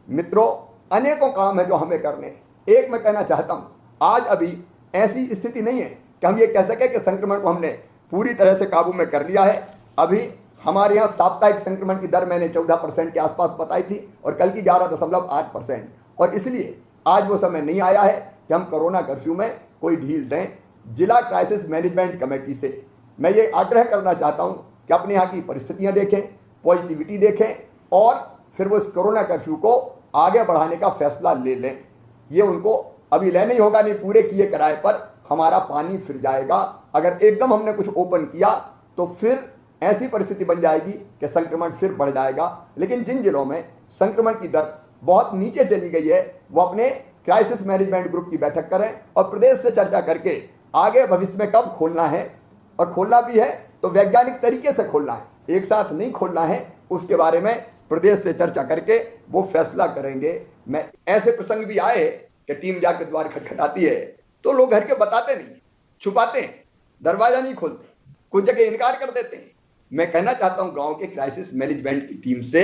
मित्रों, अनेकों काम है जो हमें करने हैं। एक मैं कहना चाहता हूं, आज अभी ऐसी स्थिति नहीं है कि हम ये कह सके कि संक्रमण को हमने पूरी तरह से काबू में कर लिया है। अभी हमारे यहाँ साप्ताहिक संक्रमण की दर मैंने 14% के आसपास बताई थी और कल की 11.8%। और इसलिए आज वो समय नहीं आया है कि हम कोरोना कर्फ्यू में कोई ढील दें। जिला क्राइसिस मैनेजमेंट कमेटी से मैं ये आग्रह करना चाहता हूँ कि अपने यहाँ की परिस्थितियाँ देखें, पॉजिटिविटी देखें और फिर वो इस कोरोना कर्फ्यू को आगे बढ़ाने का फैसला ले लें। ये उनको अभी लेना ही होगा, नहीं पूरे किए किराए पर हमारा पानी फिर जाएगा। अगर एकदम हमने कुछ ओपन किया तो फिर ऐसी परिस्थिति बन जाएगी कि संक्रमण फिर बढ़ जाएगा। लेकिन जिन जिलों में संक्रमण की दर बहुत नीचे चली गई है वो अपने क्राइसिस मैनेजमेंट ग्रुप की बैठक करें और प्रदेश से चर्चा करके आगे भविष्य में कब खोलना है, और खोलना भी है तो वैज्ञानिक तरीके से खोलना है, एक साथ नहीं खोलना है। उसके बारे में प्रदेश से चर्चा करके वो फैसला करेंगे। मैं ऐसे प्रसंग भी आए कि टीम जाके द्वार खटखटाती है तो लोग घर के बताते नहीं, छुपाते हैं, दरवाजा नहीं खोलते, कुछ जगह इनकार कर देते हैं। मैं कहना चाहता हूं गांव के क्राइसिस मैनेजमेंट की टीम से,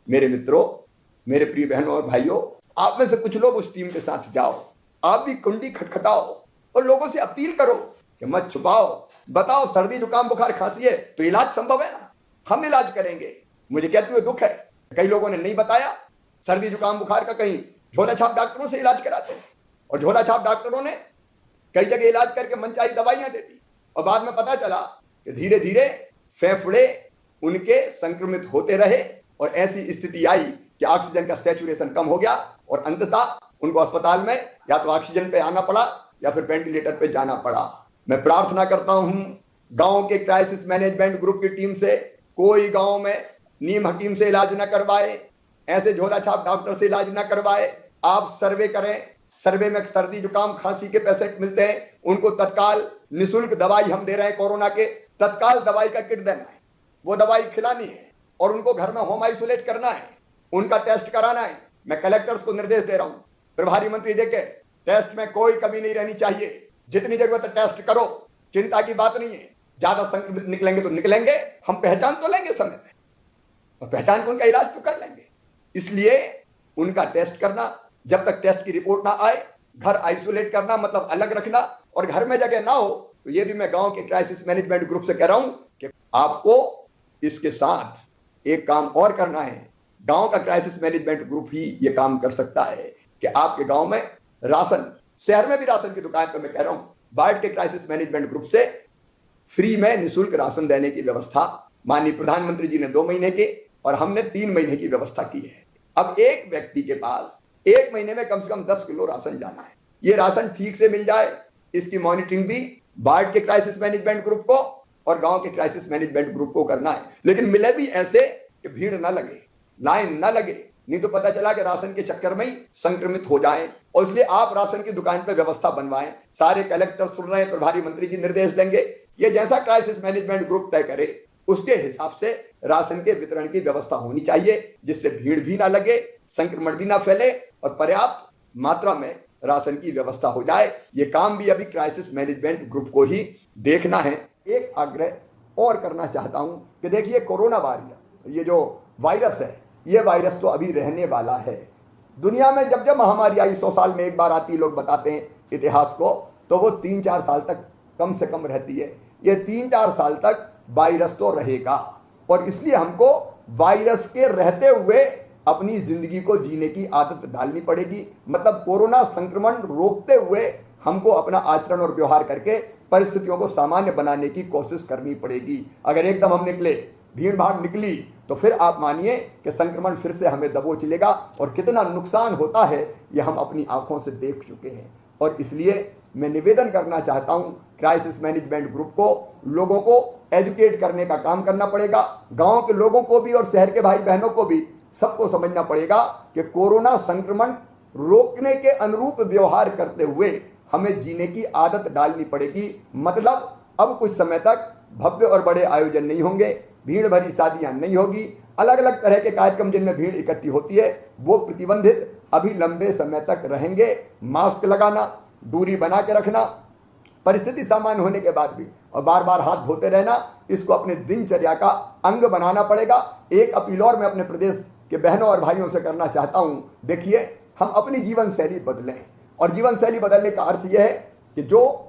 मेरे मित्रों, मेरे प्रिय बहनों और भाइयों, आप में से कुछ लोग उस टीम के साथ जाओ, आप भी कुंडी खटखटाओ और लोगों से अपील करो कि मत छुपाओ, बताओ सर्दी जुकाम बुखार खांसी है तो इलाज संभव है ना, हम इलाज करेंगे। मुझे कहते हुए दुख है, कई लोगों ने नहीं बताया सर्दी जुकाम बुखार का, कहीं झोला छाप डॉक्टरों से इलाज कराते हैं और झोला छाप डॉक्टरों ने कई जगह इलाज करके मनचाही दवाइयां दे दी और बाद में पता चला कि धीरे धीरे फेफड़े उनके संक्रमित होते रहे और ऐसी स्थिति आई कि ऑक्सीजन का सैचुरेशन कम हो गया और अंततः उनको अस्पताल में या तो ऑक्सीजन पे आना पड़ा या फिर वेंटिलेटर पे जाना पड़ा। मैं प्रार्थना करता हूं गांव के क्राइसिस मैनेजमेंट ग्रुप की टीम से, कोई गांव में नीम हकीम से इलाज न करवाए, ऐसे झोला छाप डॉक्टर से इलाज न करवाए। आप सर्वे करें, सर्वे में सर्दी जुकाम खांसी के पेशेंट मिलते हैं, उनको तत्काल निःशुल्क दवाई हम दे रहे हैं, कोरोना के तत्काल दवाई का किट देना है, वो दवाई खिलानी है और उनको घर में होम आइसोलेट करना है, उनका टेस्ट कराना है। मैं कलेक्टर्स को निर्देश दे रहा हूं, प्रभारी मंत्री देखे, टेस्ट में कोई कमी नहीं रहनी चाहिए, जितनी जरूरत है टेस्ट करो, चिंता की बात नहीं है। ज्यादा संक्रमित निकलेंगे तो निकलेंगे, हम पहचान तो लेंगे समय में और पहचान को उनका इलाज तो कर लेंगे। इसलिए उनका टेस्ट करना, जब तक टेस्ट की रिपोर्ट ना आए घर आइसोलेट करना, मतलब अलग रखना, और घर में जगह ना हो तो ये भी मैं गांव के क्राइसिस मैनेजमेंट ग्रुप से कह रहा हूं कि आपको इसके साथ एक काम और करना है। गांव का क्राइसिस मैनेजमेंट ग्रुप ही ये काम कर सकता है कि आपके गांव में राशन, शहर में भी राशन की दुकान पर मैं कह रहा हूं बाढ़ के क्राइसिस मैनेजमेंट ग्रुप से फ्री में निःशुल्क राशन देने की व्यवस्था माननीय प्रधानमंत्री जी ने 2 महीने की और हमने 3 महीने की व्यवस्था की है। अब एक व्यक्ति के पास 1 महीने में कम से कम 10 किलो राशन जाना है। ये राशन ठीक से मिल जाए, इसकी मॉनिटरिंग भी बाढ़ के क्राइसिस मैनेजमेंट ग्रुप को और गांव के क्राइसिस मैनेजमेंट ग्रुप को करना है। लेकिन मिले भी ऐसे कि भीड़ ना लगे, लाइन ना लगे, नहीं तो पता चला कि राशन के चक्कर में ही संक्रमित हो जाएं। और इसलिए आप राशन की दुकान पर व्यवस्था बनवाएं। सारे कलेक्टर सुन रहे हैं, प्रभारी मंत्री जी निर्देश देंगे, ये जैसा क्राइसिस मैनेजमेंट ग्रुप तय करे उसके हिसाब से राशन के वितरण की व्यवस्था होनी चाहिए, जिससे भीड़ भी ना लगे, संक्रमण भी ना फैले और पर्याप्त मात्रा में राशन की व्यवस्था हो जाए। ये काम भी अभी क्राइसिस मैनेजमेंट ग्रुप को ही देखना है। एक आग्रह और करना चाहता हूं कि देखिए, कोरोना वायरस, ये जो वायरस है, ये वायरस तो अभी रहने वाला है। दुनिया में जब जब महामारी आई, 100 साल में एक बार आती है, लोग बताते हैं इतिहास को, तो वो 3-4 साल तक कम से कम रहती है। ये 3-4 साल तक वायरस तो रहेगा और इसलिए हमको वायरस के रहते हुए अपनी जिंदगी को जीने की आदत डालनी पड़ेगी। मतलब कोरोना संक्रमण रोकते हुए हमको अपना आचरण और व्यवहार करके परिस्थितियों को सामान्य बनाने की कोशिश करनी पड़ेगी। अगर एकदम हम निकले, भीड़ भाड़ निकली, तो फिर आप मानिए कि संक्रमण फिर से हमें दबोच लेगा और कितना नुकसान होता है ये हम अपनी आंखों से देख चुके हैं। और इसलिए मैं निवेदन करना चाहता हूं क्राइसिस मैनेजमेंट ग्रुप को, लोगों को एजुकेट करने का काम करना पड़ेगा। गांव के लोगों को भी और शहर के भाई बहनों को भी सबको समझना पड़ेगा कि कोरोना संक्रमण रोकने के अनुरूप व्यवहार करते हुए हमें जीने की आदत डालनी पड़ेगी। मतलब अब कुछ समय तक भव्य और बड़े आयोजन नहीं होंगे, भीड़ भरी शादियां नहीं होगी, अलग अलग तरह के कार्यक्रम जिनमें भीड़ इकट्ठी होती है वो प्रतिबंधित अभी लंबे समय तक रहेंगे। मास्क लगाना, दूरी बना के रखना, परिस्थिति सामान्य होने के बाद भी, और बार बार हाथ धोते रहना, इसको अपने दिनचर्या का अंग बनाना पड़ेगा। एक अपील और मैं अपने प्रदेश कि बहनों और भाइयों से करना चाहता हूं, देखिए हम अपनी जीवन शैली बदलें। और जीवन शैली बदलने का अर्थ यह है कि जो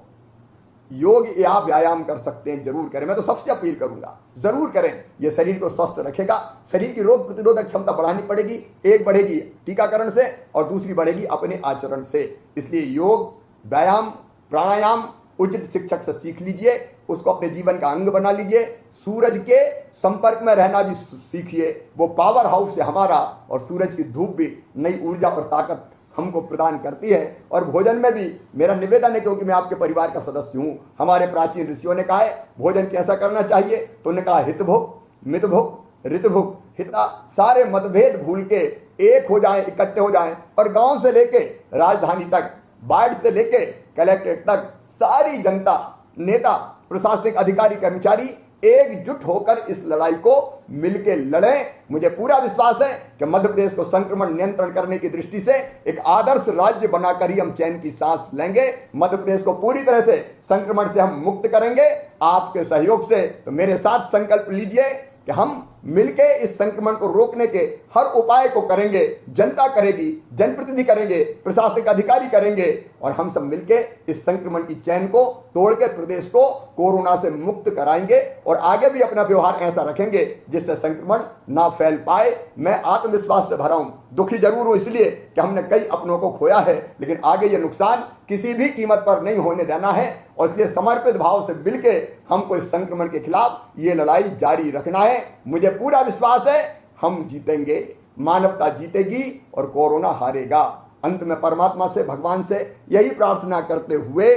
योग या व्यायाम कर सकते हैं जरूर करें। मैं तो सबसे अपील करूंगा, जरूर करें। यह शरीर को स्वस्थ रखेगा, शरीर की रोग प्रतिरोधक क्षमता बढ़ानी पड़ेगी। एक बढ़ेगी टीकाकरण से और दूसरी बढ़ेगी अपने आचरण से। इसलिए योग, व्यायाम, प्राणायाम उचित शिक्षक से सीख लीजिए, उसको अपने जीवन का अंग बना लीजिए। सूरज के संपर्क में रहना भी सीखिए, वो पावर हाउस है हमारा, और सूरज की धूप भी नई ऊर्जा और ताकत हमको प्रदान करती है। और भोजन में भी मेरा निवेदन है, क्योंकि मैं आपके परिवार का सदस्य हूं, हमारे प्राचीन ऋषियों ने कहा है भोजन कैसा करना चाहिए, तो उन्होंने कहा हित भुक, मित भुक, ऋत भुक, हिता। सारे मतभेद भूल के एक हो जाएं, इकट्ठे हो जाएं, और गांव से लेके राजधानी तक, वार्ड से लेके कलेक्ट्रेट तक सारी जनता, नेता, प्रशासनिक अधिकारी, कर्मचारी एकजुट होकर इस लड़ाई को मिलकर लड़ें। मुझे पूरा विश्वास है कि मध्य प्रदेश को संक्रमण नियंत्रण करने की दृष्टि से एक आदर्श राज्य बनाकर ही हम चैन की सांस लेंगे। मध्य प्रदेश को पूरी तरह से संक्रमण से हम मुक्त करेंगे आपके सहयोग से। तो मेरे साथ संकल्प लीजिए कि हम मिलके इस संक्रमण को रोकने के हर उपाय को करेंगे। जनता करेगी, जनप्रतिनिधि करेंगे, प्रशासनिक अधिकारी करेंगे, और हम सब मिलके इस संक्रमण की चैन को तोड़ के प्रदेश को कोरोना से मुक्त कराएंगे, और आगे भी अपना व्यवहार ऐसा रखेंगे जिससे संक्रमण ना फैल पाए। मैं आत्मविश्वास से भरा हूं, दुखी जरूर हूं इसलिए कि हमने कई अपनों को खोया है, लेकिन आगे ये नुकसान किसी भी कीमत पर नहीं होने देना है। और इसलिए समर्पित भाव से मिलके हमको इस संक्रमण के खिलाफ ये लड़ाई जारी रखना है। मुझे पूरा विश्वास है हम जीतेंगे, मानवता जीतेगी और कोरोना हारेगा। अंत में परमात्मा से, भगवान से यही प्रार्थना करते हुए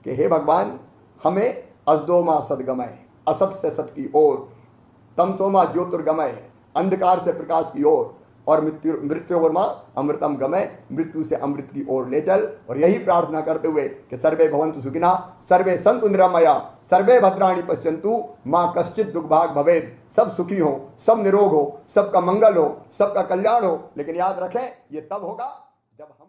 कि हे भगवान, हमें असदोमा सद्गमय, असत से सत की ओर, तमसोमा ज्योतिर्गमय, अंधकार से प्रकाश की ओर, और मृत्योर्मा अमृतम गमय, मृत्यु से अमृत की ओर ले चल। और यही प्रार्थना करते हुए कि सर्वे भवन्तु सुखिनः, सर्वे सन्तु निरामया, सर्वे भद्राणि पश्यन्तु, मां कश्चित् दुर्भाग् भवेत्। सब सुखी हो, सब निरोग हो, सबका मंगल हो, सबका कल्याण हो। लेकिन याद रखें, ये तब होगा जब हम